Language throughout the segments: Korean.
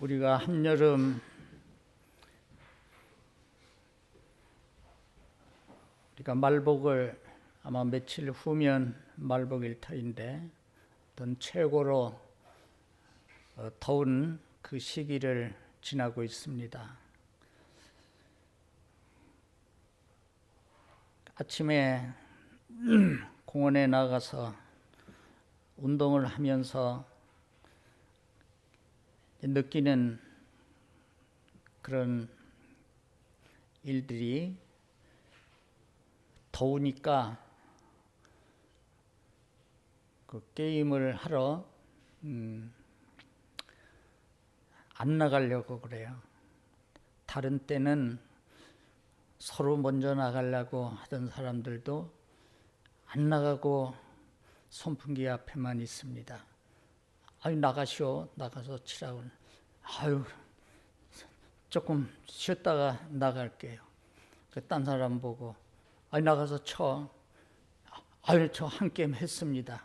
우리가 한여름 우리가 말복을 아마 며칠 후면 말복일 터인데 어떤 최고로 더운 그 시기를 지나고 있습니다. 아침에 공원에 나가서 운동을 하면서 느끼는 그런 일들이 더우니까 그 게임을 하러 안 나가려고 그래요. 다른 때는 서로 먼저 나가려고 하던 사람들도 안 나가고 선풍기 앞에만 있습니다. 아유, 나가시오. 나가서 치라고. 아유, 조금 쉬었다가 나갈게요. 딴 사람 보고, 아유, 나가서 쳐. 아유, 저 한 게임 했습니다.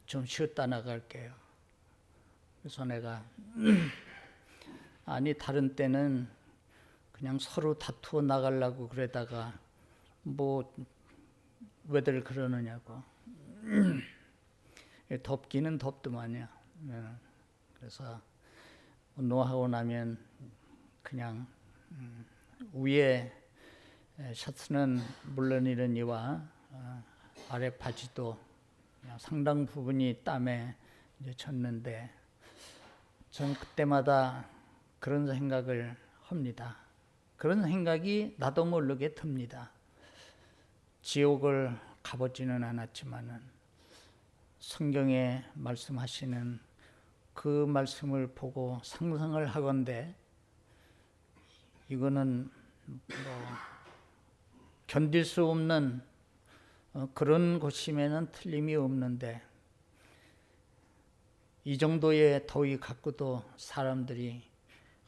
좀 쉬었다 나갈게요. 그래서 내가, 아니, 다른 때는 그냥 서로 다투어 나가려고 그러다가, 왜들 그러느냐고. 덥기는 덥더만요. 그래서 운동하고 나면 그냥 위에 셔츠는 물론이러니와 아래 바지도 그냥 상당 부분이 땀에 이제 젖는데 저는 그때마다 그런 생각을 합니다. 그런 생각이 나도 모르게 듭니다. 지옥을 가보지는 않았지만은 성경에 말씀하시는 그 말씀을 보고 상상을 하건대 이거는 견딜 수 없는 그런 곳이면은 틀림이 없는데 이 정도의 더위 갖고도 사람들이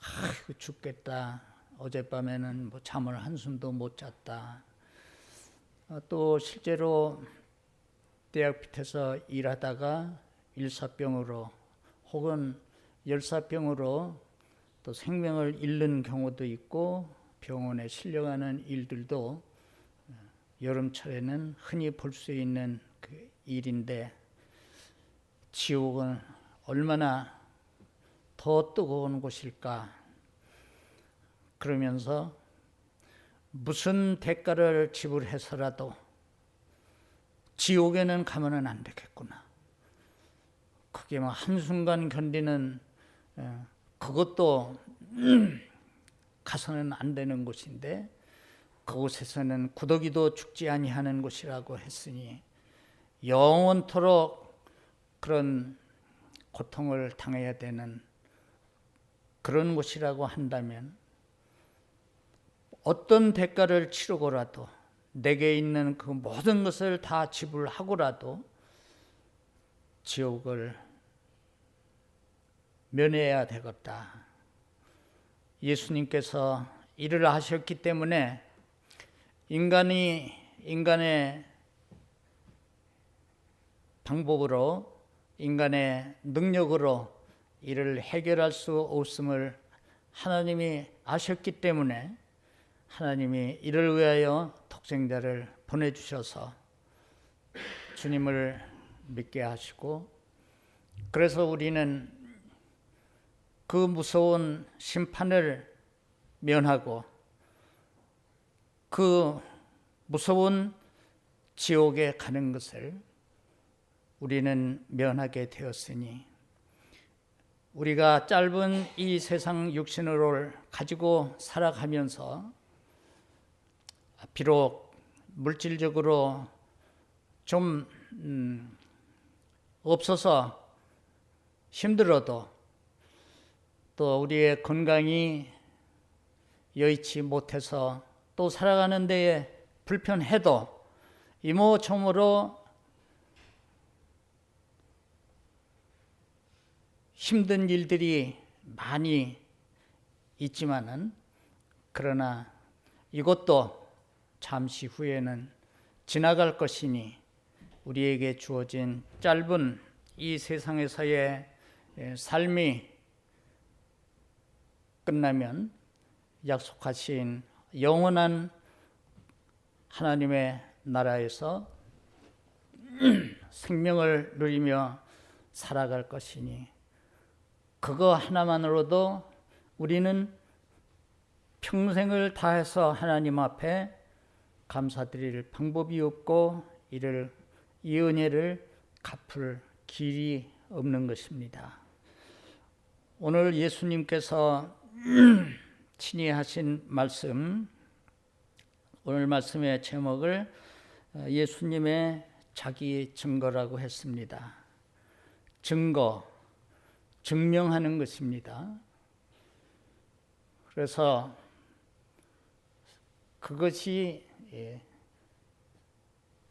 아이고 죽겠다. 어젯밤에는 잠을 한숨도 못 잤다. 또 실제로 대학 밑에서 일하다가 일사병으로 혹은 열사병으로 또 생명을 잃는 경우도 있고 병원에 실려가는 일들도 여름철에는 흔히 볼 수 있는 그 일인데 지옥은 얼마나 더 뜨거운 곳일까 그러면서 무슨 대가를 지불해서라도 지옥에는 가면은 안 되겠구나. 그게 막 한순간 견디는 그것도 가서는 안 되는 곳인데 그곳에서는 구더기도 죽지 아니하는 곳이라고 했으니 영원토록 그런 고통을 당해야 되는 그런 곳이라고 한다면 어떤 대가를 치르고라도 내게 있는 그 모든 것을 다 지불하고라도 지옥을 면해야 되겠다. 예수님께서 이를 하셨기 때문에 인간의 방법으로 인간의 능력으로 이를 해결할 수 없음을 하나님이 아셨기 때문에 하나님이 이를 위하여 독생자를 보내주셔서 주님을 믿게 하시고 그래서 우리는 그 무서운 심판을 면하고 그 무서운 지옥에 가는 것을 우리는 면하게 되었으니 우리가 짧은 이 세상 육신을 가지고 살아가면서 비록 물질적으로 좀 없어서 힘들어도 또 우리의 건강이 여의치 못해서 또 살아가는 데에 불편해도 이모저모로 힘든 일들이 많이 있지만은 그러나 이것도 잠시 후에는 지나갈 것이니 우리에게 주어진 짧은 이 세상에서의 삶이 끝나면 약속하신 영원한 하나님의 나라에서 생명을 누리며 살아갈 것이니 그거 하나만으로도 우리는 평생을 다해서 하나님 앞에 감사드릴 방법이 없고 이 은혜를 갚을 길이 없는 것입니다. 오늘 예수님께서 친히 하신 말씀, 오늘 말씀의 제목을 예수님의 자기 증거라고 했습니다. 증거, 증명하는 것입니다. 그래서 그것이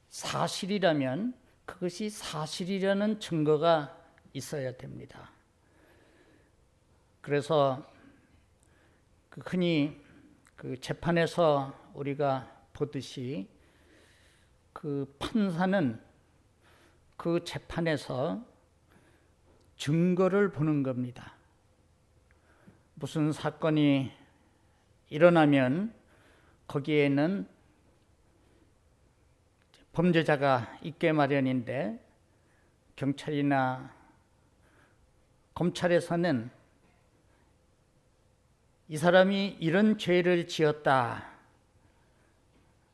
사실이라면 그것이 사실이라는 증거가 있어야 됩니다. 그래서 흔히 재판에서 우리가 보듯이 판사는 그 재판에서 증거를 보는 겁니다. 무슨 사건이 일어나면 거기에는 범죄자가 있게 마련인데 경찰이나 검찰에서는 이 사람이 이런 죄를 지었다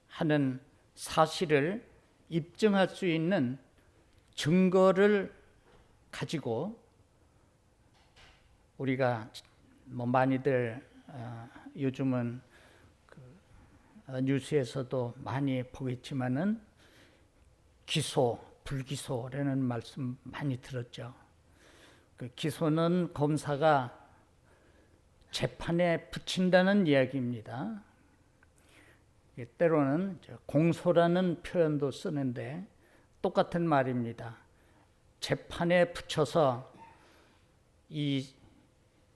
하는 사실을 입증할 수 있는 증거를 가지고 우리가 많이들 요즘은 뉴스에서도 많이 보겠지만은 기소, 불기소라는 말씀 많이 들었죠. 기소는 검사가 재판에 붙인다는 이야기입니다. 때로는 공소라는 표현도 쓰는데 똑같은 말입니다. 재판에 붙여서 이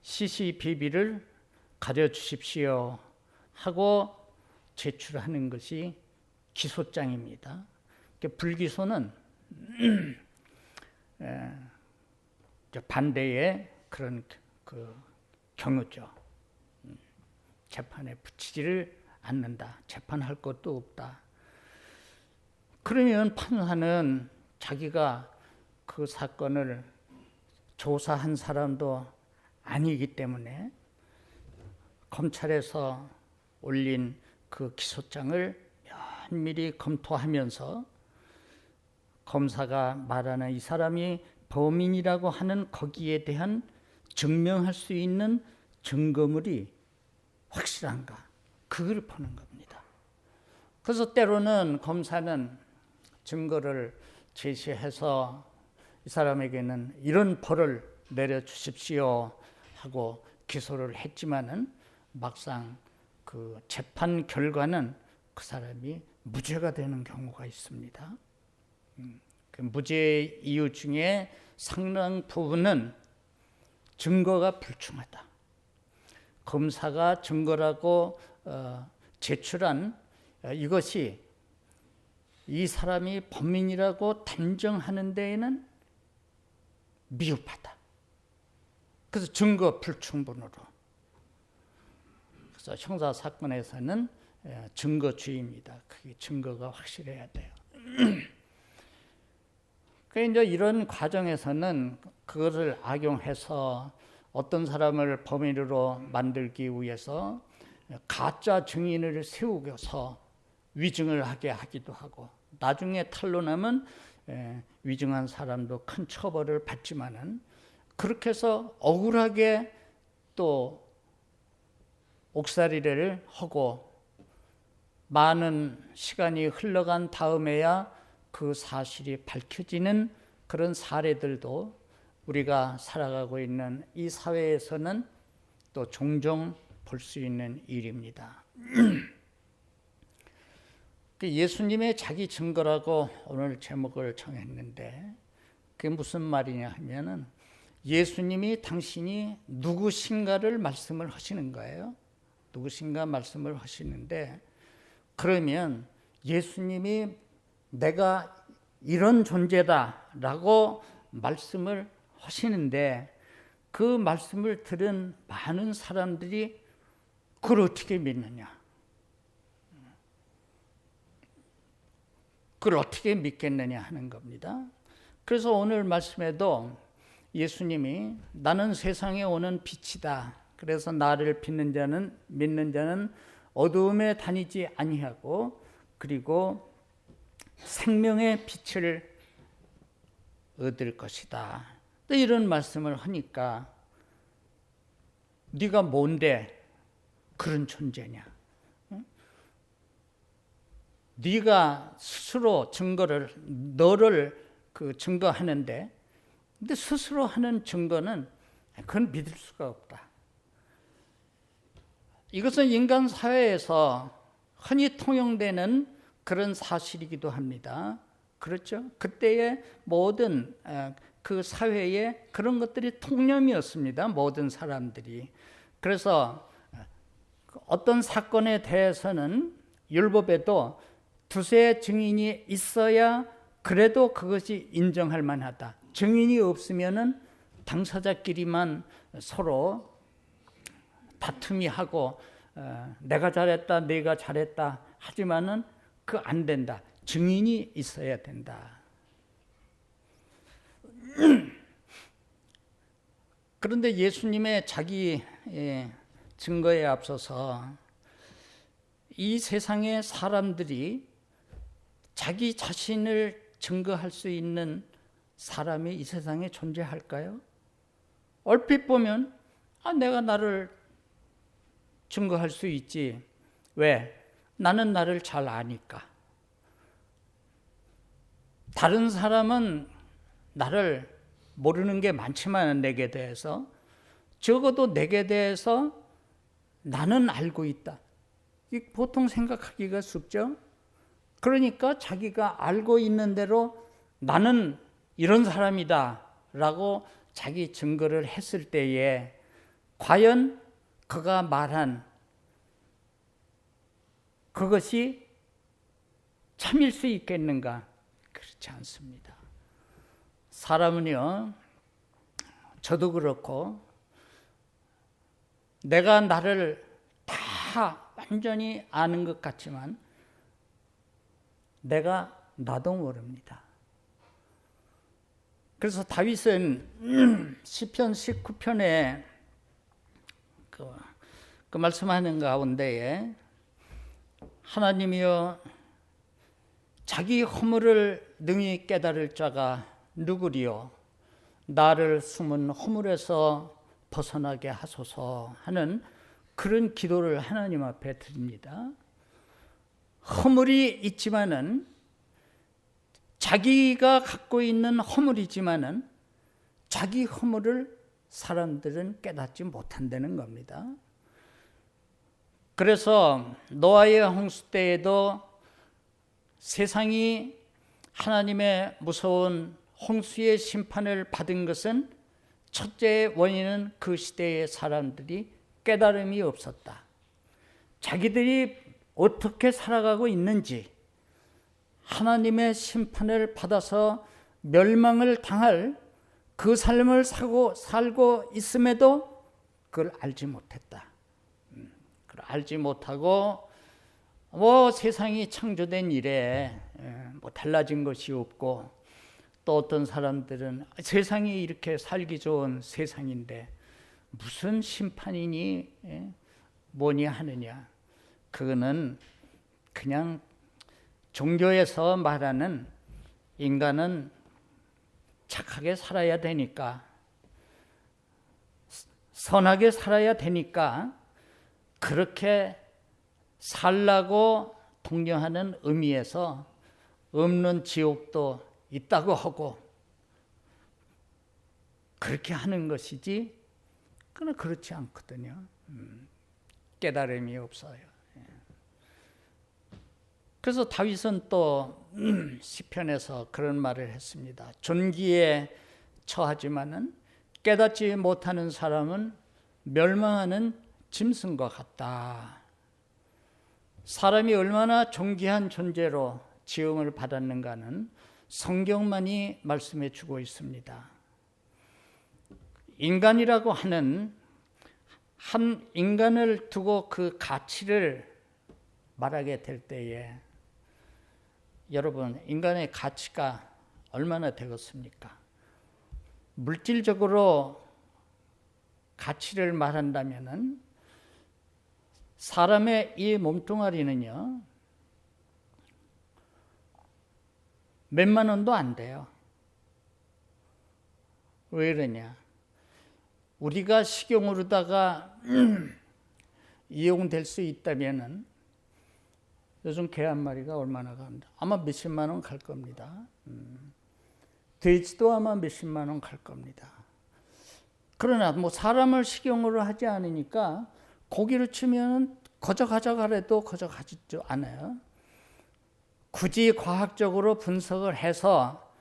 CCTV를 가려주십시오 하고 제출하는 것이 기소장입니다. 불기소는 반대의 그런 경우죠. 재판에 붙이지를 않는다. 재판할 것도 없다. 그러면 판사는 자기가 그 사건을 조사한 사람도 아니기 때문에 검찰에서 올린 그 기소장을 면밀히 검토하면서 검사가 말하는 이 사람이 범인이라고 하는 거기에 대한 증명할 수 있는 증거물이 확실한가, 그걸 보는 겁니다. 그래서 때로는 검사는 증거를 제시해서 이 사람에게는 이런 벌을 내려주십시오 하고 기소를 했지만은 막상 그 재판 결과는 그 사람이 무죄가 되는 경우가 있습니다. 그 무죄의 이유 중에 상당 부분은 증거가 불충하다. 검사가 증거라고 제출한 이것이 이 사람이 범인이라고 단정하는 데에는 미흡하다. 그래서 증거 불충분으로. 그래서 형사 사건에서는 증거주의입니다. 그게 증거가 확실해야 돼요. 그러니까 이제 이런 과정에서는 그것을 악용해서 어떤 사람을 범인으로 만들기 위해서 가짜 증인을 세우고서 위증을 하게 하기도 하고, 나중에 탄로나면 위증한 사람도 큰 처벌을 받지만은 그렇게 해서 억울하게 또 옥살이를 하고 많은 시간이 흘러간 다음에야 그 사실이 밝혀지는 그런 사례들도 우리가 살아가고 있는 이 사회에서는 또 종종 볼 수 있는 일입니다. 예수님의 자기 증거라고 오늘 제목을 정했는데 그게 무슨 말이냐 하면은 예수님이 당신이 누구신가를 말씀을 하시는 거예요. 누구신가 말씀을 하시는데, 그러면 예수님이 내가 이런 존재다라고 말씀을 하시는데 그 말씀을 들은 많은 사람들이 그걸 어떻게 믿느냐? 그걸 어떻게 믿겠느냐 하는 겁니다. 그래서 오늘 말씀에도 예수님이 나는 세상에 오는 빛이다. 그래서 나를 믿는 자는 어두움에 다니지 아니하고 그리고 생명의 빛을 얻을 것이다. 이런 말씀을 하니까 네가 뭔데 그런 존재냐? 네가 스스로 너를 증거하는데, 근데 스스로 하는 증거는 그건 믿을 수가 없다. 이것은 인간 사회에서 흔히 통용되는 그런 사실이기도 합니다. 그렇죠? 그때의 모든 그 사회에 그런 것들이 통념이었습니다. 모든 사람들이. 그래서 어떤 사건에 대해서는 율법에도 두세 증인이 있어야 그래도 그것이 인정할 만하다. 증인이 없으면은 당사자끼리만 서로 다툼이 하고 내가 잘했다, 네가 잘했다 하지만은 그 안 된다. 증인이 있어야 된다. 그런데 예수님의 자기 증거에 앞서서 이 세상의 사람들이 자기 자신을 증거할 수 있는 사람이 이 세상에 존재할까요? 얼핏 보면 내가 나를 증거할 수 있지. 왜? 나는 나를 잘 아니까. 다른 사람은 나를 모르는 게 많지만 내게 대해서 적어도 내게 대해서 나는 알고 있다. 보통 생각하기가 쉽죠? 그러니까 자기가 알고 있는 대로 나는 이런 사람이다 라고 자기 증거를 했을 때에 과연 그가 말한 그것이 참일 수 있겠는가? 그렇지 않습니다. 사람은요, 저도 그렇고 내가 나를 다 완전히 아는 것 같지만 내가 나도 모릅니다. 그래서 다윗은 시편 19편에 그 말씀하는 가운데에 하나님이여 자기 허물을 능히 깨달을 자가 누구리요? 나를 숨은 허물에서 벗어나게 하소서 하는 그런 기도를 하나님 앞에 드립니다. 허물이 있지만은 자기가 갖고 있는 허물이지만은 자기 허물을 사람들은 깨닫지 못한다는 겁니다. 그래서 노아의 홍수 때에도 세상이 하나님의 무서운 홍수의 심판을 받은 것은 첫째 원인은 그 시대의 사람들이 깨달음이 없었다. 자기들이 어떻게 살아가고 있는지, 하나님의 심판을 받아서 멸망을 당할 그 삶을 살고 있음에도 그걸 알지 못했다. 그걸 알지 못하고 세상이 창조된 이래 달라진 것이 없고, 또 어떤 사람들은 세상이 이렇게 살기 좋은 세상인데 무슨 심판이니 뭐니 하느냐. 그거는 그냥 종교에서 말하는 인간은 착하게 살아야 되니까, 선하게 살아야 되니까 그렇게 살라고 독려하는 의미에서 없는 지옥도 있다고 하고 그렇게 하는 것이지, 그건 그렇지 않거든요. 깨달음이 없어요. 그래서 다윗은 또 시편에서 그런 말을 했습니다. 존귀에 처하지만은 깨닫지 못하는 사람은 멸망하는 짐승과 같다. 사람이 얼마나 존귀한 존재로 지음을 받았는가는 성경만이 말씀해 주고 있습니다. 인간이라고 하는 한 인간을 두고 그 가치를 말하게 될 때에 여러분, 인간의 가치가 얼마나 되겠습니까? 물질적으로 가치를 말한다면은 사람의 이 몸뚱아리는요, 몇만 원도 안 돼요. 왜 그러냐? 우리가 식용으로다가 이용될 수 있다면은 요즘 개 한 마리가 얼마나 갑니다. 아마 몇십만 원 갈 겁니다. 돼지도 아마 몇십만 원 갈 겁니다. 그러나 뭐 사람을 식용으로 하지 않으니까 고기를 치면 거저 가져가래도 거저 가지지 않아요. 굳이 과학적으로 분석을 해서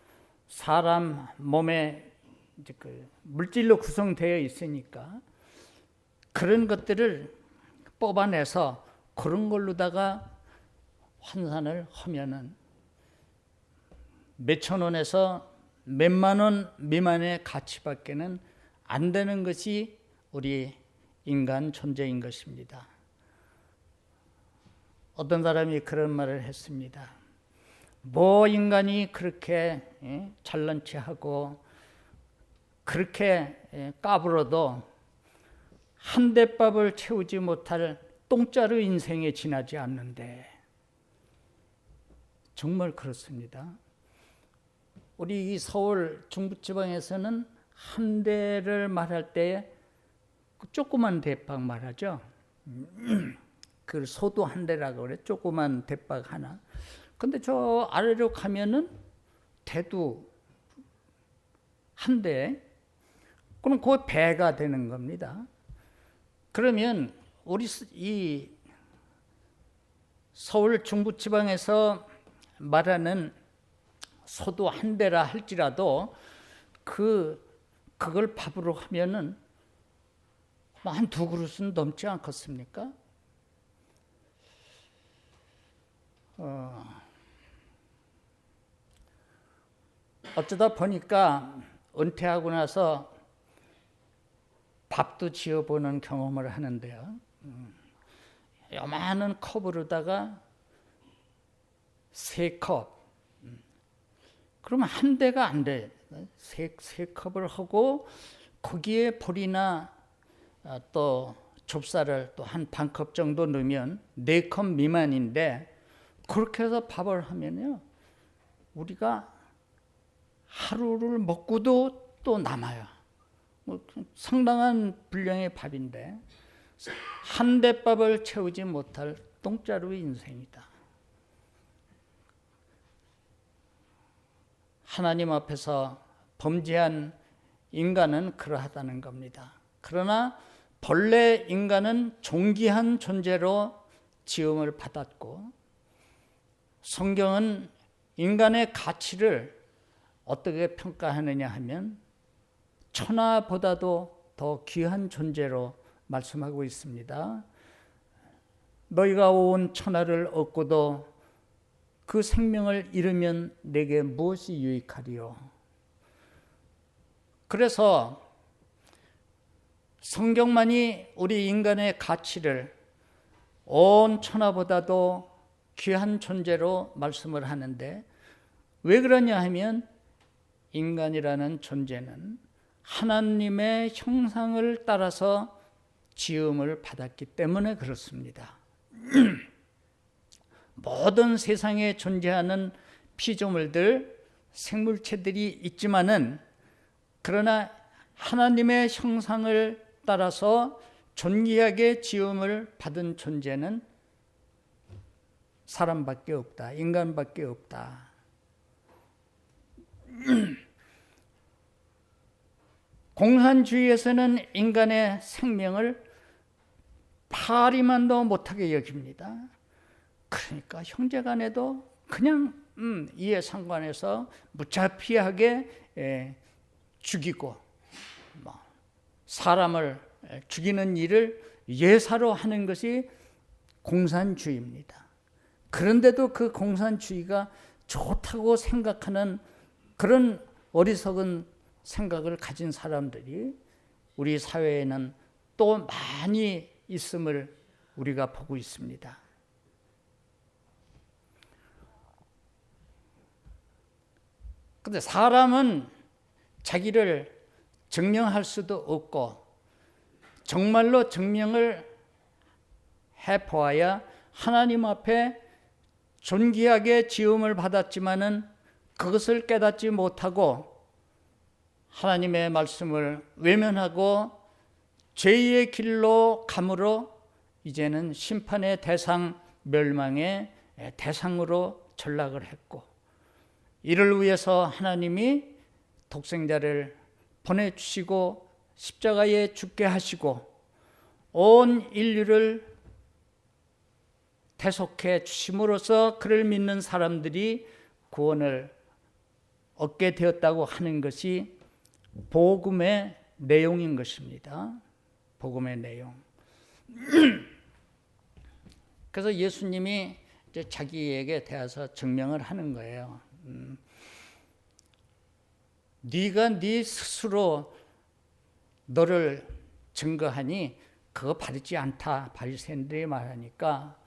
사람 몸에 이제 그 물질로 구성되어 있으니까 그런 것들을 뽑아내서 그런 걸로다가 환산을 하면은 몇천 원에서 몇만 원 미만의 가치밖에는 안 되는 것이 우리 인간 존재인 것입니다. 어떤 사람이 그런 말을 했습니다. 뭐 인간이 그렇게 잘난 체하고 그렇게 까불어도 한 대밥을 채우지 못할 똥자루 인생에 지나지 않는데, 정말 그렇습니다. 우리 이 서울 중부지방에서는 한 대를 말할 때 조그만 대박 말하죠. 그 소도 한 대라고 그래. 조그만 대박 하나. 근데 저 아래로 가면은 대두 한 대. 그럼 그 배가 되는 겁니다. 그러면 우리 이 서울 중부지방에서 말하는 소도 한 대라 할지라도 그걸 밥으로 하면은 한 두 그릇은 넘지 않겠습니까? 어쩌다 보니까 은퇴하고 나서 밥도 지어보는 경험을 하는데요. 요만한 컵으로다가 3컵. 그러면 한 대가 안 돼. 세 컵을 하고 거기에 보리나 또 좁쌀을 또 한 반 컵 정도 넣으면 4컵 미만인데, 그렇게 해서 밥을 하면요, 우리가 하루를 먹고도 또 남아요. 뭐 상당한 분량의 밥인데 한 대밥을 채우지 못할 똥자루의 인생이다. 하나님 앞에서 범죄한 인간은 그러하다는 겁니다. 그러나 본래 인간은 존귀한 존재로 지음을 받았고, 성경은 인간의 가치를 어떻게 평가하느냐 하면 천하보다도 더 귀한 존재로 말씀하고 있습니다. 너희가 온 천하를 얻고도 그 생명을 잃으면 내게 무엇이 유익하리요? 그래서 성경만이 우리 인간의 가치를 온 천하보다도 귀한 존재로 말씀을 하는데, 왜 그러냐 하면 인간이라는 존재는 하나님의 형상을 따라서 지음을 받았기 때문에 그렇습니다. 모든 세상에 존재하는 피조물들, 생물체들이 있지만은, 그러나 하나님의 형상을 따라서 존귀하게 지음을 받은 존재는 사람밖에 없다. 인간밖에 없다. 공산주의에서는 인간의 생명을 파리만도 못하게 여깁니다. 그러니까 형제간에도 그냥 이해상관해서 무차피하게 죽이고, 사람을 죽이는 일을 예사로 하는 것이 공산주의입니다. 그런데도 그 공산주의가 좋다고 생각하는 그런 어리석은 생각을 가진 사람들이 우리 사회에는 또 많이 있음을 우리가 보고 있습니다. 근데 사람은 자기를 증명할 수도 없고 정말로 증명을 해보아야 하나님 앞에 존귀하게 지음을 받았지만은 그것을 깨닫지 못하고 하나님의 말씀을 외면하고 죄의 길로 감으로 이제는 심판의 대상, 멸망의 대상으로 전락을 했고, 이를 위해서 하나님이 독생자를 보내주시고 십자가에 죽게 하시고 온 인류를 대속해 주심으로써 그를 믿는 사람들이 구원을 얻게 되었다고 하는 것이 복음의 내용인 것입니다. 복음의 내용. 그래서 예수님이 이제 자기에게 대해서 증명을 하는 거예요. 네가 네 스스로 너를 증거하니 그거 바르지 않다. 바리새인들이 말하니까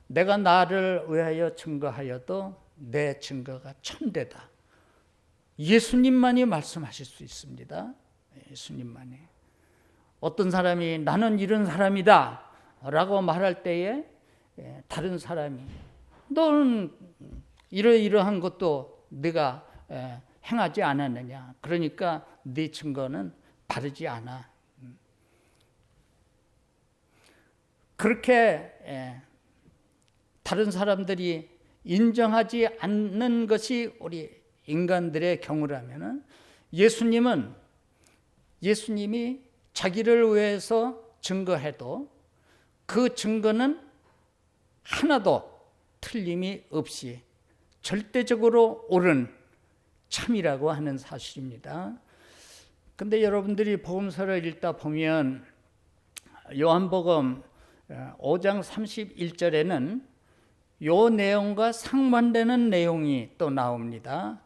내가 나를 위하여 증거하여도 내 증거가 참되다. 예수님만이 말씀하실 수 있습니다. 예수님만이. 어떤 사람이 나는 이런 사람이다 라고 말할 때에 다른 사람이 너는 이러이러한 것도 네가 행하지 않았느냐. 그러니까 네 증거는 바르지 않아. 그렇게 다른 사람들이 인정하지 않는 것이 우리 인간들의 경우라면은 예수님이 자기를 위해서 증거해도 그 증거는 하나도 틀림이 없이 절대적으로 옳은 참이라고 하는 사실입니다. 근데 여러분들이 복음서를 읽다 보면 요한복음 5장 31절에는 요 내용과 상반되는 내용이 또 나옵니다.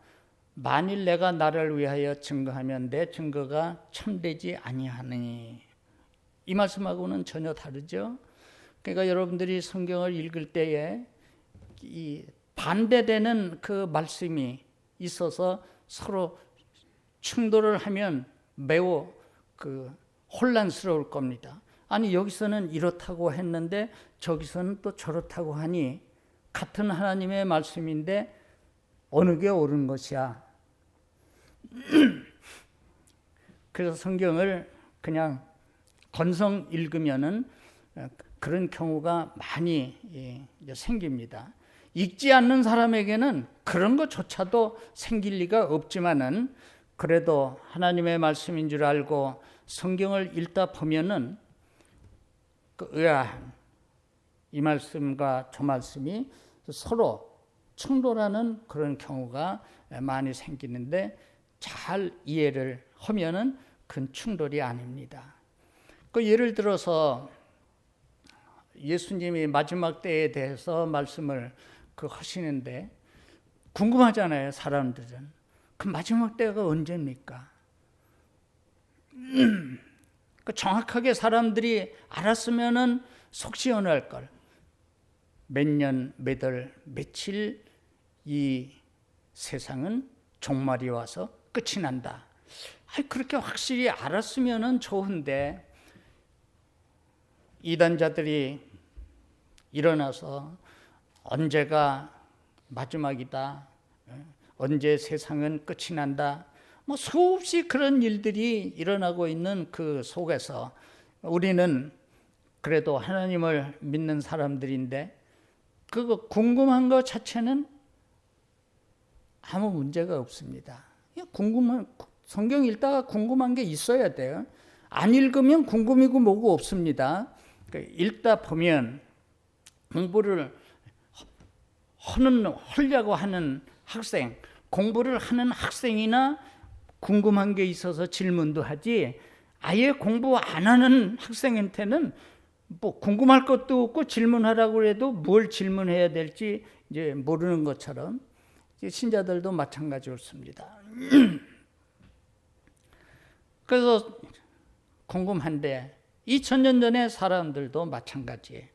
만일 내가 나를 위하여 증거하면 내 증거가 참되지 아니하느니. 이 말씀하고는 전혀 다르죠. 그러니까 여러분들이 성경을 읽을 때에 이 반대되는 그 말씀이 있어서 서로 충돌을 하면 매우 혼란스러울 겁니다. 아니 여기서는 이렇다고 했는데 저기서는 또 저렇다고 하니 같은 하나님의 말씀인데 어느 게 옳은 것이야. 그래서 성경을 그냥 건성 읽으면은 그런 경우가 많이 생깁니다. 읽지 않는 사람에게는 그런 것조차도 생길 리가 없지만은 그래도 하나님의 말씀인 줄 알고 성경을 읽다 보면은 이 말씀과 저 말씀이 서로 충돌하는 그런 경우가 많이 생기는데 잘 이해를 하면은 그건 충돌이 아닙니다. 예를 들어서 예수님이 마지막 때에 대해서 말씀을 하시는데 궁금하잖아요, 사람들은. 그 마지막 때가 언제입니까? 정확하게 사람들이 알았으면은 속 시원할 걸. 몇 년, 몇 월, 며칠 이 세상은 종말이 와서 끝이 난다. 그렇게 확실히 알았으면은 좋은데 이단자들이 일어나서 언제가 마지막이다. 언제 세상은 끝이 난다. 수없이 그런 일들이 일어나고 있는 그 속에서 우리는 그래도 하나님을 믿는 사람들인데 그거 궁금한 것 자체는 아무 문제가 없습니다. 성경 읽다가 궁금한 게 있어야 돼요. 안 읽으면 궁금이고 뭐고 없습니다. 읽다 보면 공부를 하려고 하는 학생, 공부를 하는 학생이나 궁금한 게 있어서 질문도 하지 아예 공부 안 하는 학생한테는 궁금할 것도 없고 질문하라고 해도 뭘 질문해야 될지 이제 모르는 것처럼 신자들도 마찬가지였습니다. 그래서 궁금한데 2000년 전의 사람들도 마찬가지예요.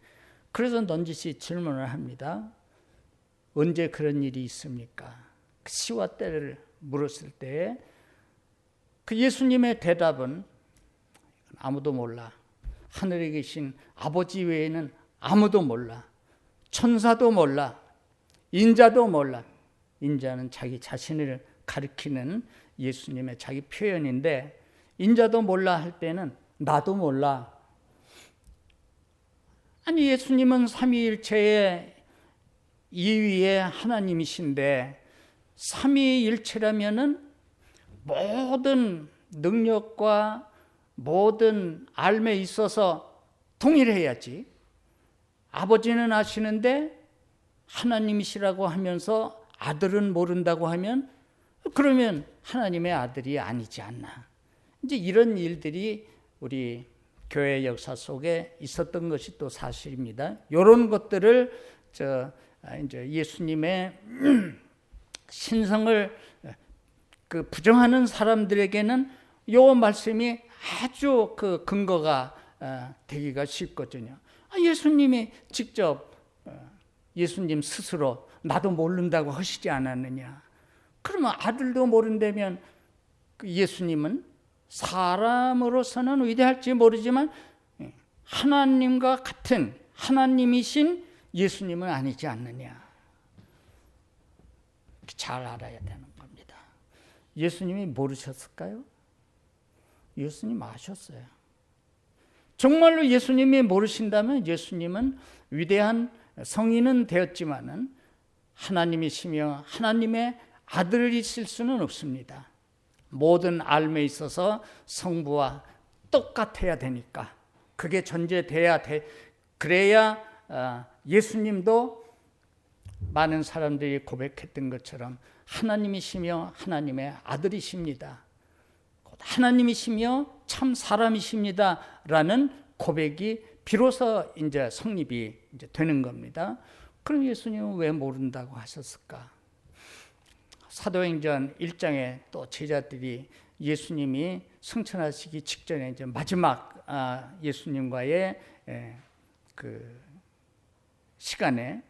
그래서 넌지시 질문을 합니다. 언제 그런 일이 있습니까? 시와 때를 물었을 때 그 예수님의 대답은 아무도 몰라. 하늘에 계신 아버지 외에는 아무도 몰라. 천사도 몰라. 인자도 몰라. 인자는 자기 자신을 가리키는 예수님의 자기 표현인데, 인자도 몰라 할 때는 나도 몰라. 아니, 예수님은 삼위일체의 2위의 하나님이신데 삼위일체라면은 모든 능력과 모든 알매 있어서 동일해야지. 아버지는 아시는데 하나님이시라고 하면서 아들은 모른다고 하면 그러면 하나님의 아들이 아니지 않나. 이제 이런 일들이 우리 교회 역사 속에 있었던 것이 또 사실입니다. 이런 것들을 이제 예수님의 신성을 부정하는 사람들에게는 이 말씀이 아주 그 근거가 되기가 쉽거든요. 예수님이 직접 예수님 스스로 나도 모른다고 하시지 않았느냐. 그러면 아들도 모른다면 예수님은 사람으로서는 위대할지 모르지만 하나님과 같은 하나님이신 예수님은 아니지 않느냐. 잘 알아야 되는 겁니다. 예수님이 모르셨을까요? 예수님 아셨어요. 정말로 예수님이 모르신다면 예수님은 위대한 성인은 되었지만은 하나님이시며 하나님의 아들이실 수는 없습니다. 모든 알매 있어서 성부와 똑같아야 되니까, 그게 전제돼야 돼. 그래야 예수님도 많은 사람들이 고백했던 것처럼 하나님이시며 하나님의 아들이십니다. 하나님이시며 참 사람이십니다. 라는 고백이 비로소 이제 성립이 이제 되는 겁니다. 그럼 예수님은 왜 모른다고 하셨을까? 사도행전 1장에 또 제자들이 예수님이 승천하시기 직전에 이제 마지막 예수님과의 그 시간에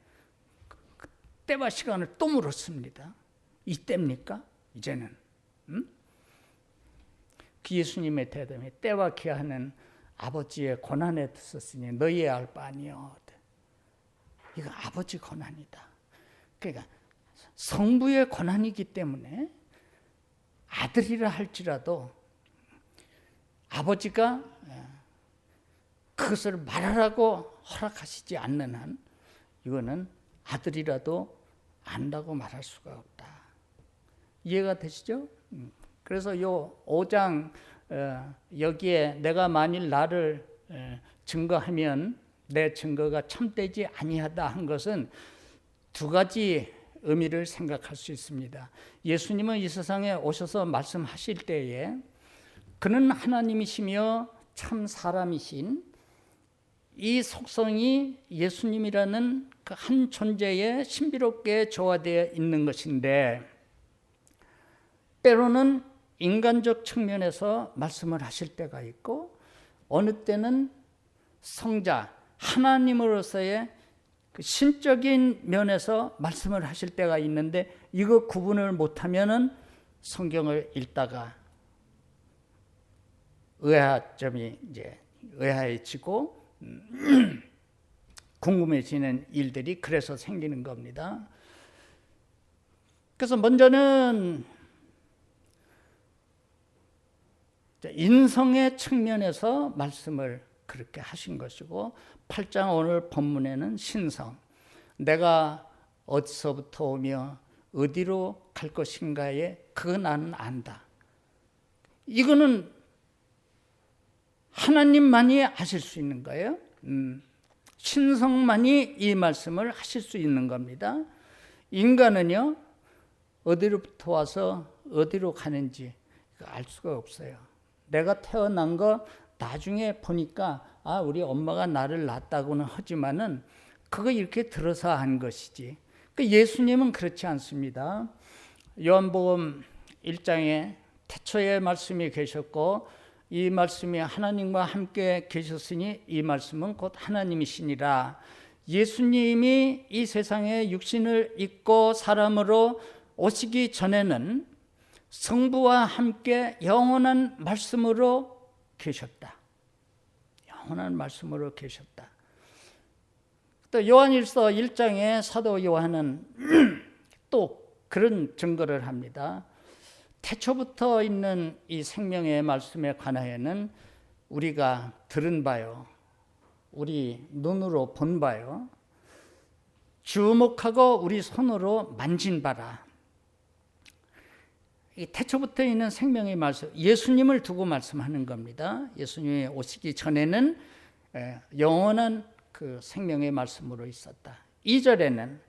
때와 시간을 또 물었습니다. 이때입니까? 이제는? 그 예수님의 대답이 때와 기하는 아버지의 권한에 있었으니 너희의 알 바 아니요. 이거 아버지 권한이다. 그러니까 성부의 권한이기 때문에 아들이라 할지라도 아버지가 그것을 말하라고 허락하시지 않는 한 이거는 아들이라도 안다고 말할 수가 없다. 이해가 되시죠? 그래서 요 5장 여기에 내가 만일 나를 증거하면 내 증거가 참되지 아니하다 한 것은 두 가지 의미를 생각할 수 있습니다. 예수님은 이 세상에 오셔서 말씀하실 때에 그는 하나님이시며 참 사람이신 이 속성이 예수님이라는 그 한 존재에 신비롭게 조화되어 있는 것인데, 때로는 인간적 측면에서 말씀을 하실 때가 있고 어느 때는 성자 하나님으로서의 그 신적인 면에서 말씀을 하실 때가 있는데, 이거 구분을 못하면은 성경을 읽다가 의아점이 이제 의아해지고 궁금해지는 일들이 그래서 생기는 겁니다. 그래서 먼저는 인성의 측면에서 말씀을 그렇게 하신 것이고, 8장 오늘 본문에는 신성, 내가 어디서부터 오며 어디로 갈 것인가에 그거 나는 안다. 이거는 하나님만이 하실 수 있는 거예요. 신성만이 이 말씀을 하실 수 있는 겁니다. 인간은요, 어디로부터 와서 어디로 가는지 알 수가 없어요. 내가 태어난 거 나중에 보니까 우리 엄마가 나를 낳았다고는 하지만은 그거 이렇게 들어서 한 것이지. 예수님은 그렇지 않습니다. 요한복음 1장에 태초에 말씀이 계셨고 이 말씀이 하나님과 함께 계셨으니 이 말씀은 곧 하나님이시니라. 예수님이 이 세상에 육신을 입고 사람으로 오시기 전에는 성부와 함께 영원한 말씀으로 계셨다. 영원한 말씀으로 계셨다. 또 요한일서 1장에 사도 요한은 또 그런 증거를 합니다. 태초부터 있는 이 생명의 말씀에 관하여는 우리가 들은 바요, 우리 눈으로 본 바요, 주목하고 우리 손으로 만진 바라. 이 태초부터 있는 생명의 말씀, 예수님을 두고 말씀하는 겁니다. 예수님이 오시기 전에는 영원한 그 생명의 말씀으로 있었다. 2절에는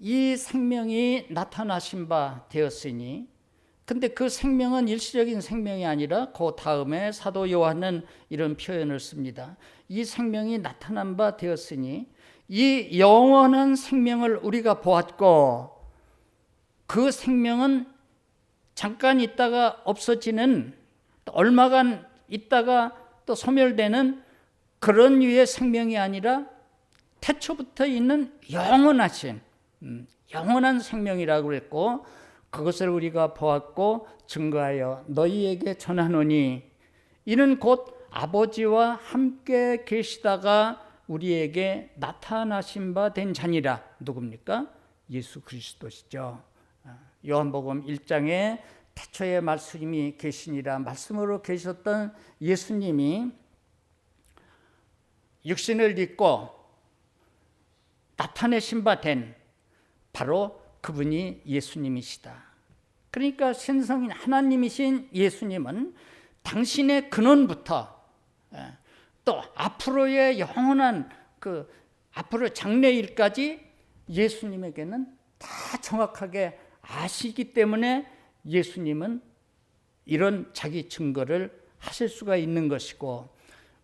이 생명이 나타나신 바 되었으니, 근데 그 생명은 일시적인 생명이 아니라 그 다음에 사도 요한은 이런 표현을 씁니다. 이 생명이 나타난 바 되었으니 이 영원한 생명을 우리가 보았고, 그 생명은 잠깐 있다가 없어지는, 또 얼마간 있다가 또 소멸되는 그런 류의 생명이 아니라 태초부터 있는 영원하신 영원한 생명이라고 그랬고, 그것을 우리가 보았고 증거하여 너희에게 전하노니 이는 곧 아버지와 함께 계시다가 우리에게 나타나신 바 된 자니라. 누굽니까? 예수 그리스도시죠. 요한복음 1장에 태초에 말씀이 계시니라, 말씀으로 계셨던 예수님이 육신을 입고 나타내신 바 된 바로 그분이 예수님이시다. 그러니까 신성인 하나님이신 예수님은 당신의 근원부터 또 앞으로의 영원한 그 앞으로 장래일까지 예수님에게는 다 정확하게 아시기 때문에 예수님은 이런 자기 증거를 하실 수가 있는 것이고,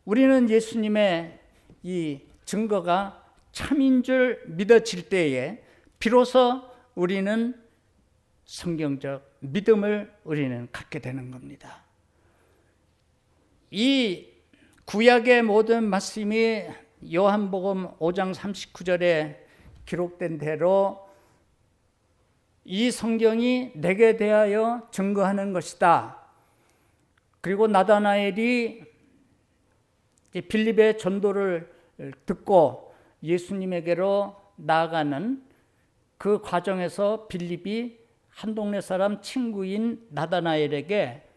우리는 예수님의 이 증거가 참인 줄 믿어질 때에 비로소 우리는 성경적 믿음을 우리는 갖게 되는 겁니다. 이 구약의 모든 말씀이 요한복음 5장 39절에 기록된 대로 이 성경이 내게 대하여 증거하는 것이다. 그리고 나다나엘이 빌립의 전도를 듣고 예수님에게로 나아가는 그 과정에서 빌립이 한 동네 사람 친구인 나다나엘에게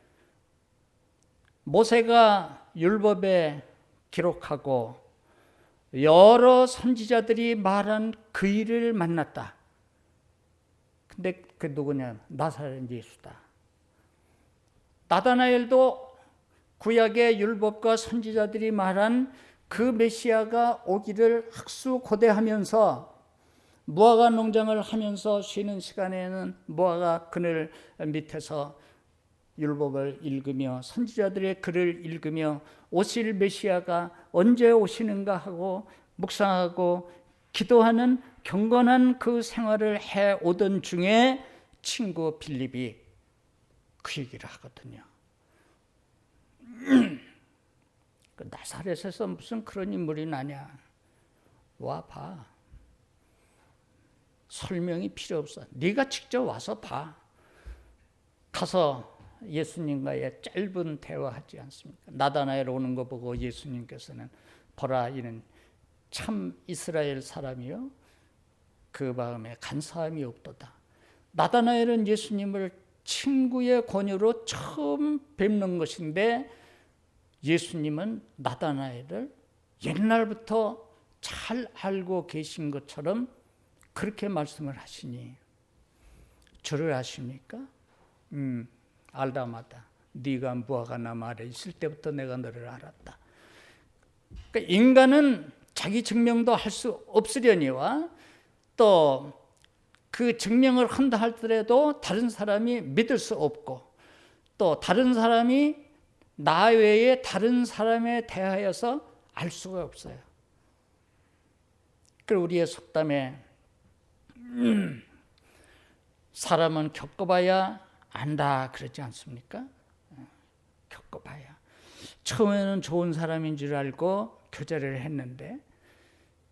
모세가 율법에 기록하고 여러 선지자들이 말한 그 일을 만났다. 근데 그 누구냐? 나사렛 예수다. 나다나엘도 구약의 율법과 선지자들이 말한 그 메시아가 오기를 학수고대하면서 무화과 농장을 하면서 쉬는 시간에는 무화과 그늘 밑에서 율법을 읽으며 선지자들의 글을 읽으며 오실 메시아가 언제 오시는가 하고 묵상하고 기도하는 경건한 그 생활을 해오던 중에 친구 빌립이 그 얘기를 하거든요. 나사렛에서 무슨 그런 인물이 나냐? 와 봐. 설명이 필요 없어. 네가 직접 와서 봐. 가서 예수님과의 짧은 대화하지 않습니까? 나다나엘 오는 거 보고 예수님께서는 보라, 이는 참 이스라엘 사람이요 그 마음에 간사함이 없도다. 나다나엘은 예수님을 친구의 권유로 처음 뵙는 것인데 예수님은 나다나엘을 옛날부터 잘 알고 계신 것처럼 그렇게 말씀을 하시니 저를 아십니까? 알다마다 네가 무화과 나무 아래 있을 때부터 내가 너를 알았다. 그러니까 인간은 자기 증명도 할 수 없으려니와 또 그 증명을 한다 할더라도 다른 사람이 믿을 수 없고 또 다른 사람이 나 외에 다른 사람에 대하여서 알 수가 없어요. 그리고 우리의 속담에 사람은 겪어봐야 안다 그러지 않습니까? 겪어봐야. 처음에는 좋은 사람인 줄 알고 교제를 했는데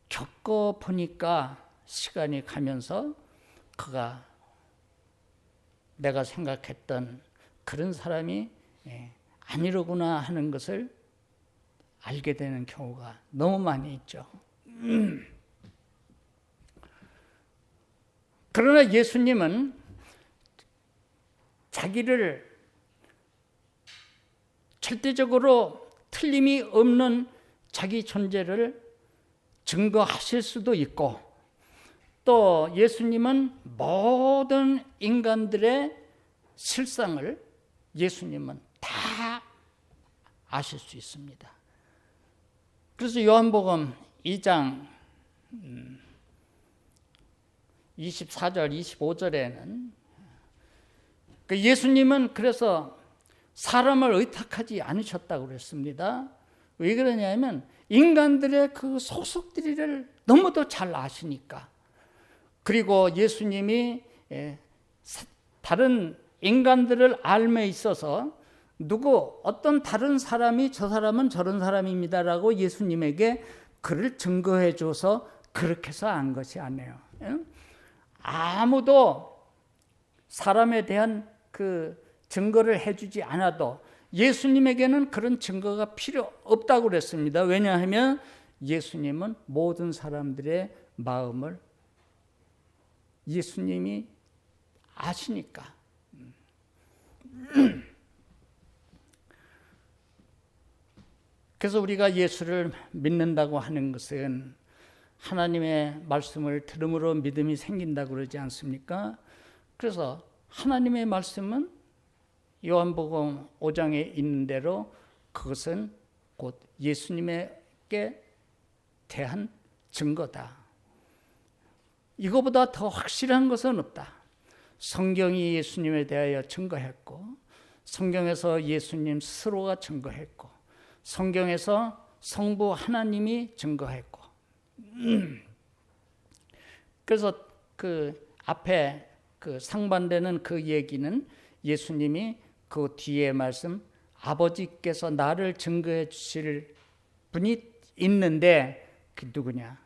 겪어보니까 시간이 가면서 그가 내가 생각했던 그런 사람이 아니로구나 하는 것을 알게 되는 경우가 너무 많이 있죠. 그러나 예수님은 자기를 절대적으로 틀림이 없는 자기 존재를 증거하실 수도 있고, 또 예수님은 모든 인간들의 실상을 예수님은 다 아실 수 있습니다. 그래서 요한복음 2장 24절 25절에는 예수님은 그래서 사람을 의탁하지 않으셨다고 그랬습니다. 왜 그러냐면 인간들의 그 소속들이를 너무도 잘 아시니까. 그리고 예수님이 다른 인간들을 알매 있어서 어떤 다른 사람이 저 사람은 저런 사람입니다라고 예수님에게 그를 증거해 줘서 그렇게 해서 안 것이 아니에요. 아무도 사람에 대한 그 증거를 해주지 않아도 예수님에게는 그런 증거가 필요 없다고 그랬습니다. 왜냐하면 예수님은 모든 사람들의 마음을 예수님이 아시니까. 그래서 우리가 예수를 믿는다고 하는 것은 하나님의 말씀을 들음으로 믿음이 생긴다고 그러지 않습니까? 그래서 하나님의 말씀은 요한복음 5장에 있는 대로 그것은 곧 예수님에게 대한 증거다. 이거보다 더 확실한 것은 없다. 성경이 예수님에 대하여 증거했고, 성경에서 예수님 스스로가 증거했고, 성경에서 성부 하나님이 증거했고, 그래서 그 앞에 그 상반되는 그 얘기는 예수님이 그 뒤에 말씀 아버지께서 나를 증거해 주실 분이 있는데 그 누구냐?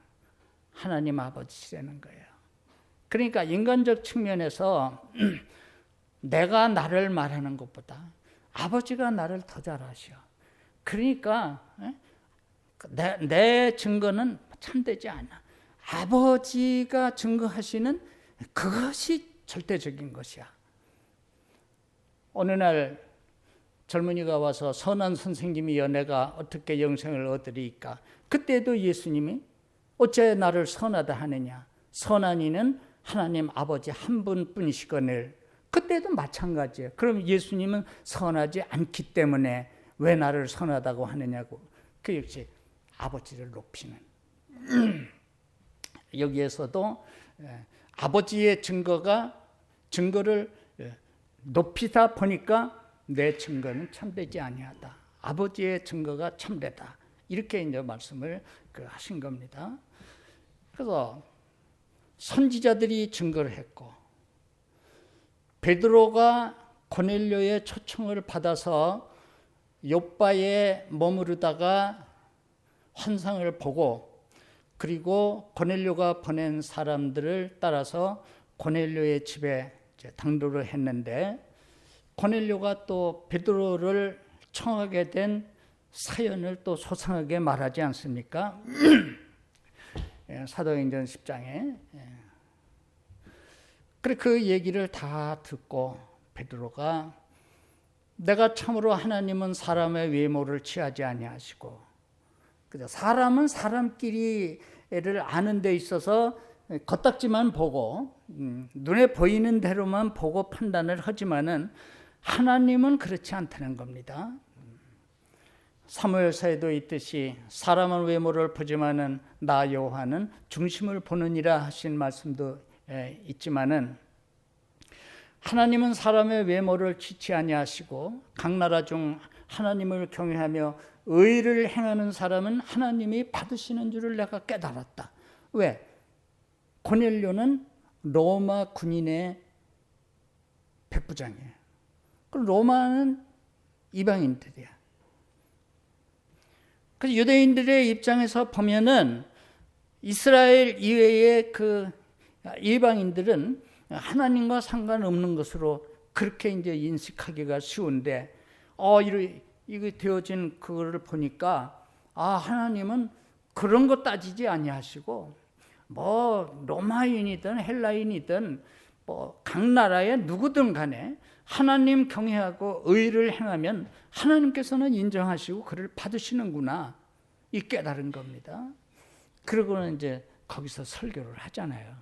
하나님 아버지라는 거예요. 그러니까 인간적 측면에서 내가 나를 말하는 것보다 아버지가 나를 더 잘 아셔. 그러니까 내 증거는 참되지 않아. 아버지가 증거하시는 그것이 절대적인 것이야. 어느 날 젊은이가 와서 선한 선생님이여 내가 어떻게 영생을 얻으리까? 그때도 예수님이 어째 나를 선하다 하느냐? 선한 이는 하나님 아버지 한 분뿐이시거늘. 그때도 마찬가지예요. 그럼 예수님은 선하지 않기 때문에 왜 나를 선하다고 하느냐고. 그 역시 아버지를 높이는. 여기에서도 아버지의 증거를 높이다 보니까 내 증거는 참되지 아니하다. 아버지의 증거가 참되다. 이렇게 이제 말씀을 하신 겁니다. 그래서 선지자들이 증거를 했고, 베드로가 고넬료의 초청을 받아서 욥바에 머무르다가 환상을 보고, 그리고 고넬료가 보낸 사람들을 따라서 고넬료의 집에 당도를 했는데, 고넬료가 또 베드로를 청하게 된 사연을 또 소상하게 말하지 않습니까? 사도행전 10장에. 그래 그 얘기를 다 듣고 베드로가 내가 참으로 하나님은 사람의 외모를 취하지 아니하시고, 사람은 사람끼리를 아는 데 있어서 겉딱지만 보고 눈에 보이는 대로만 보고 판단을 하지만은 하나님은 그렇지 않다는 겁니다. 사무엘서에도 있듯이 사람은 외모를 보지만은 나 여호와는 중심을 보느니라 하신 말씀도 있지만은, 하나님은 사람의 외모를 취치 아니하시고 각 나라 중 하나님을 경외하며 의를 행하는 사람은 하나님이 받으시는 줄을 내가 깨달았다. 왜? 고넬료는 로마 군인의 백부장이에요. 그럼 로마는 이방인들이야. 그래서 유대인들의 입장에서 보면은 이스라엘 이외의 그 이방인들은 하나님과 상관없는 것으로 그렇게 이제 인식하기가 쉬운데, 이게 되어진 그거를 보니까, 하나님은 그런 거 따지지 아니하시고, 뭐 로마인이든 헬라인이든 뭐 각 나라의 누구든 간에 하나님 경외하고 의를 행하면 하나님께서는 인정하시고 그를 받으시는구나, 이 깨달은 겁니다. 그러고는 이제 거기서 설교를 하잖아요.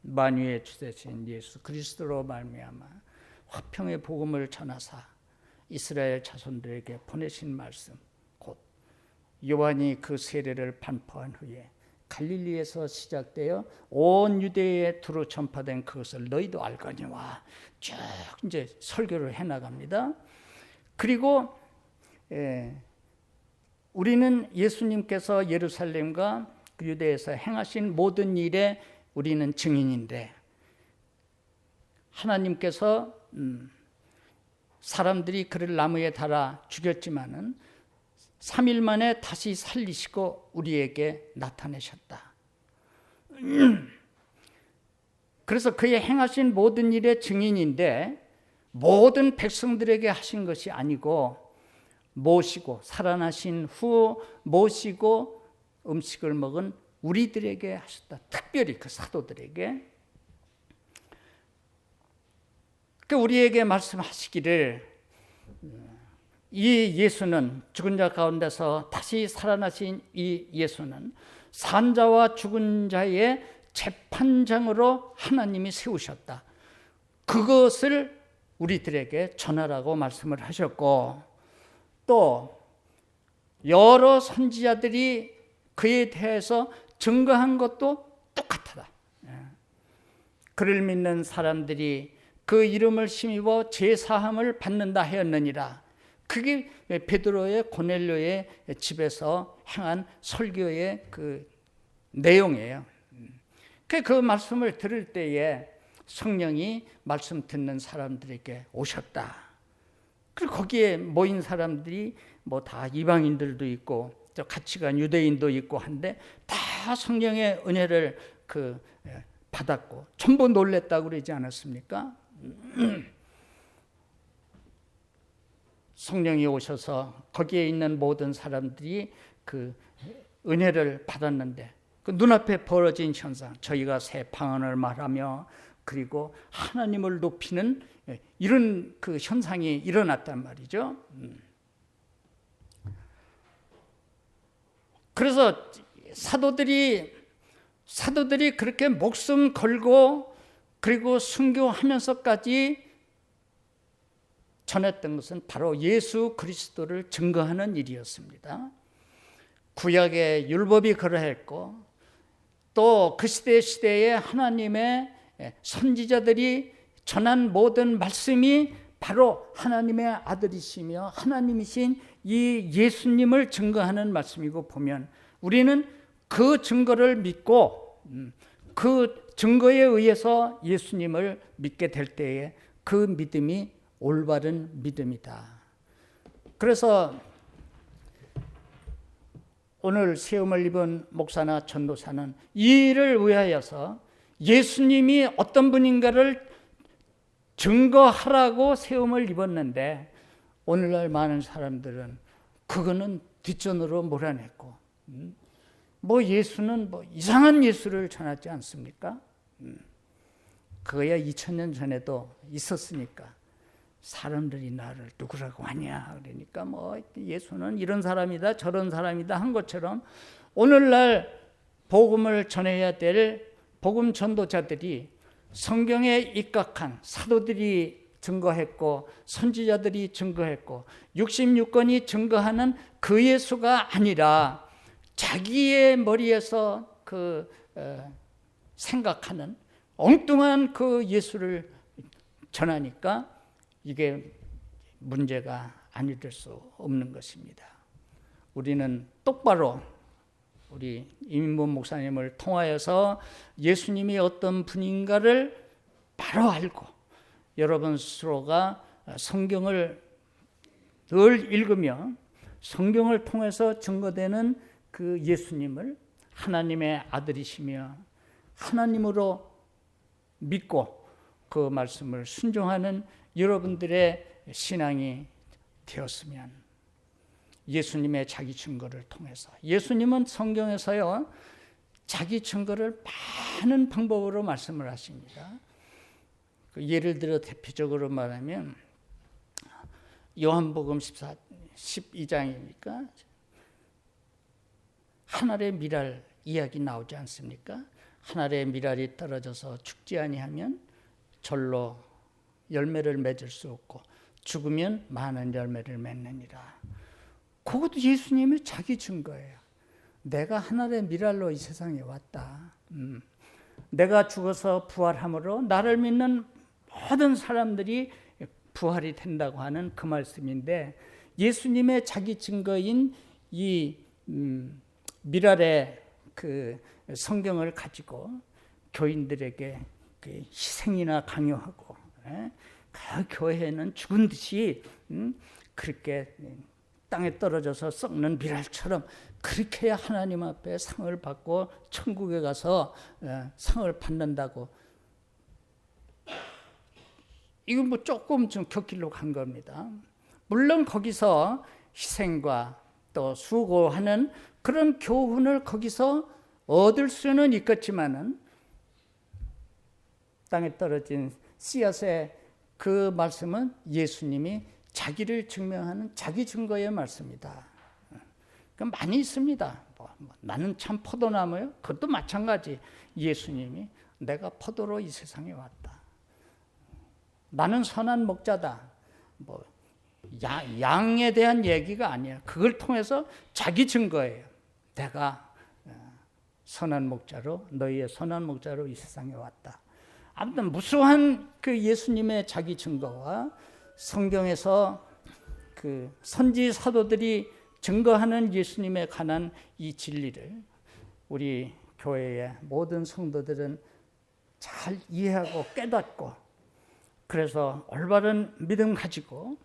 만유의 주되신 예수 그리스도로 말미암아 화평의 복음을 전하사 이스라엘 자손들에게 보내신 말씀, 곧 요한이 그 세례를 반포한 후에 갈릴리에서 시작되어 온 유대에 두루 전파된 그것을 너희도 알거니와, 쭉 이제 설교를 해나갑니다. 그리고 우리는 예수님께서 예루살렘과 유대에서 행하신 모든 일에 우리는 증인인데, 하나님께서 사람들이 그를 나무에 달아 죽였지만은 3일 만에 다시 살리시고 우리에게 나타내셨다. 그래서 그의 행하신 모든 일의 증인인데, 모든 백성들에게 하신 것이 아니고 모시고 살아나신 후 모시고 음식을 먹은 우리들에게 하셨다. 특별히 그 사도들에게. 우리에게 말씀하시기를, 이 예수는, 죽은 자 가운데서 다시 살아나신 이 예수는 산자와 죽은 자의 재판장으로 하나님이 세우셨다. 그것을 우리들에게 전하라고 말씀을 하셨고, 또 여러 선지자들이 그에 대해서 증거한 것도 똑같다. 그를 믿는 사람들이 그 이름을 힘입어 제사함을 받는다 하였느니라. 그게 베드로의 고넬료의 집에서 행한 설교의 그 내용이에요. 그 말씀을 들을 때에 성령이 말씀 듣는 사람들에게 오셨다. 그리고 거기에 모인 사람들이 뭐 다 이방인들도 있고 같이 간 유대인도 있고 한데, 다 성령의 은혜를 받았고 전부 놀랬다고 그러지 않았습니까? 성령이 오셔서 거기에 있는 모든 사람들이 그 은혜를 받았는데, 그 눈앞에 벌어진 현상, 저희가 새 방언을 말하며 그리고 하나님을 높이는 이런 그 현상이 일어났단 말이죠. 그래서 사도들이 그렇게 목숨 걸고 그리고 순교하면서까지 전했던 것은 바로 예수 그리스도를 증거하는 일이었습니다. 구약의 율법이 그러했고, 또 그 시대에 하나님의 선지자들이 전한 모든 말씀이 바로 하나님의 아들이시며 하나님이신 이 예수님을 증거하는 말씀이고, 보면 우리는 그 증거를 믿고 그 증거에 의해서 예수님을 믿게 될 때에 그 믿음이 올바른 믿음이다. 그래서 오늘 세움을 입은 목사나 전도사는 이 일을 위하여서 예수님이 어떤 분인가를 증거하라고 세움을 입었는데, 오늘날 많은 사람들은 그거는 뒷전으로 몰아냈고, 뭐 예수는 뭐 이상한 예수를 전하지 않습니까? 그거야 2000년 전에도 있었으니까. 사람들이 나를 누구라고 하냐 그러니까 뭐 예수는 이런 사람이다 저런 사람이다 한 것처럼, 오늘날 복음을 전해야 될 복음 전도자들이 성경에 입각한 사도들이 증거했고 선지자들이 증거했고 66권이 증거하는 그 예수가 아니라 자기의 머리에서 생각하는 엉뚱한 그 예수를 전하니까 이게 문제가 아닐 수 없는 것입니다. 우리는 똑바로 우리 이민범 목사님을 통하여서 예수님이 어떤 분인가를 바로 알고, 여러분 스스로가 성경을 늘 읽으며 성경을 통해서 증거되는 그 예수님을 하나님의 아들이시며 하나님으로 믿고 그 말씀을 순종하는 여러분들의 신앙이 되었으면, 예수님의 자기 증거를 통해서, 예수님은 성경에서요 자기 증거를 많은 방법으로 말씀을 하십니다. 예를 들어 대표적으로 말하면 요한복음 12장이니까 한 알의 밀알 이야기 나오지 않습니까? 한 알의 밀알이 떨어져서 죽지 아니하면 절로 열매를 맺을 수 없고 죽으면 많은 열매를 맺느니라. 그것도 예수님의 자기 증거예요. 내가 한 알의 밀알로 이 세상에 왔다. 내가 죽어서 부활함으로 나를 믿는 모든 사람들이 부활이 된다고 하는 그 말씀인데, 예수님의 자기 증거인 이 밀알의 그 성경을 가지고 교인들에게 그 희생이나 강요하고, 그 교회는 죽은 듯이 그렇게 땅에 떨어져서 썩는 밀알처럼 그렇게 해야 하나님 앞에 상을 받고 천국에 가서 상을 받는다고, 이건 뭐 조금 좀 곁길로 간 겁니다. 물론 거기서 희생과 또 수고하는 그런 교훈을 거기서 얻을 수는 있겠지만은, 땅에 떨어진 씨앗의 그 말씀은 예수님이 자기를 증명하는 자기 증거의 말씀이다. 많이 있습니다. 나는 참 포도나무요. 그것도 마찬가지. 예수님이 내가 포도로 이 세상에 왔다. 나는 선한 목자다. 양에 대한 얘기가 아니야. 그걸 통해서 자기 증거예요. 내가 선한 목자로, 너희의 선한 목자로 이 세상에 왔다. 아무튼 무수한 그 예수님의 자기 증거와 성경에서 그 선지 사도들이 증거하는 예수님에 관한 이 진리를 우리 교회의 모든 성도들은 잘 이해하고 깨닫고, 그래서 올바른 믿음 가지고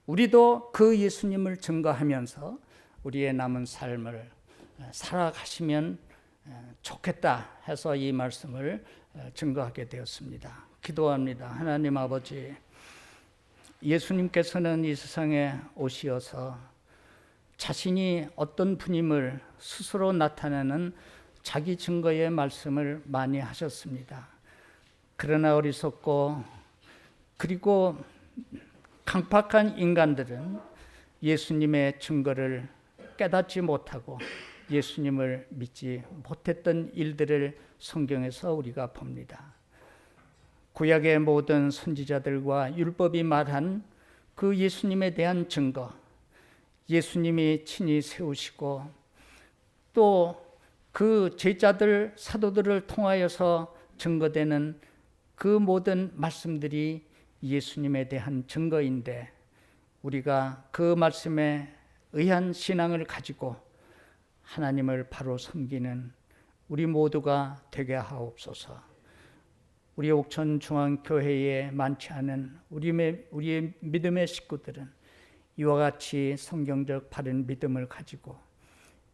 우리도 그 예수님을 증거하면서 우리의 남은 삶을 살아가시면 좋겠다 해서 이 말씀을 증거하게 되었습니다. 기도합니다. 하나님 아버지, 예수님께서는 이 세상에 오시어서 자신이 어떤 분임을 스스로 나타내는 자기 증거의 말씀을 많이 하셨습니다. 그러나 어리석고 그리고 강팍한 인간들은 예수님의 증거를 깨닫지 못하고 예수님을 믿지 못했던 일들을 성경에서 우리가 봅니다. 구약의 모든 선지자들과 율법이 말한 그 예수님에 대한 증거, 예수님이 친히 세우시고 또 그 제자들, 사도들을 통하여서 증거되는 그 모든 말씀들이 예수님에 대한 증거인데, 우리가 그 말씀에 의한 신앙을 가지고 하나님을 바로 섬기는 우리 모두가 되게 하옵소서. 우리 옥천중앙교회에 많지 않은 우리의 믿음의 식구들은 이와 같이 성경적 바른 믿음을 가지고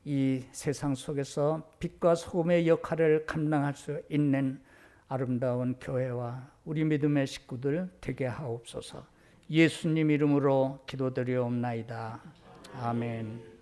이 세상 속에서 빛과 소금의 역할을 감당할 수 있는 아름다운 교회와 우리 믿음의 식구들 되게 하옵소서. 예수님 이름으로 기도드리옵나이다. 아멘.